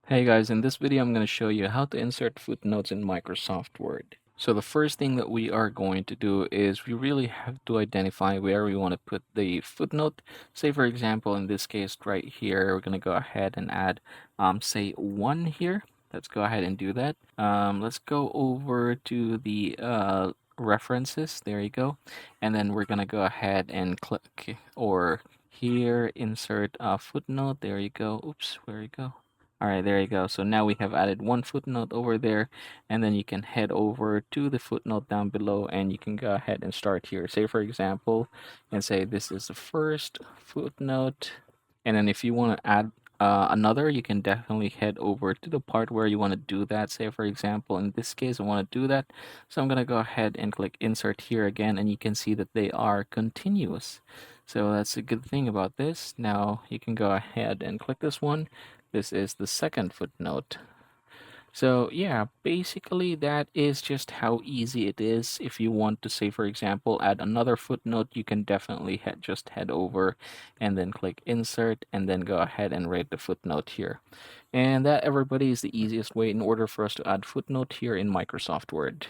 Hey guys, in this video I'm going to show you how to insert footnotes in Microsoft Word. So the first thing that we are going to do is we really have to identify where we want to put the footnote. Say for example, in this case right here, we're going to go ahead and add say 1 here. Let's go ahead and do that. Let's go over to the references. There you go. And then we're going to go ahead and click or here insert a footnote. There you go. Oops, where you go? All right, there you go. So now we have added one footnote over there, and then you can head over to the footnote down below and you can go ahead and start here. Say, for example, and say this is the first footnote. And then if you want to add another, you can definitely head over to the part where you want to do that. Say, for example, in this case, I want to do that. So I'm going to go ahead and click insert here again, and you can see that they are continuous. So that's a good thing about this. Now you can go ahead and click this one. This is the second footnote. So yeah, basically that is just how easy it is. If you want to say, for example, add another footnote, you can definitely just head over and then click insert and then go ahead and write the footnote here. And that, everybody, is the easiest way in order for us to add footnote here in Microsoft Word.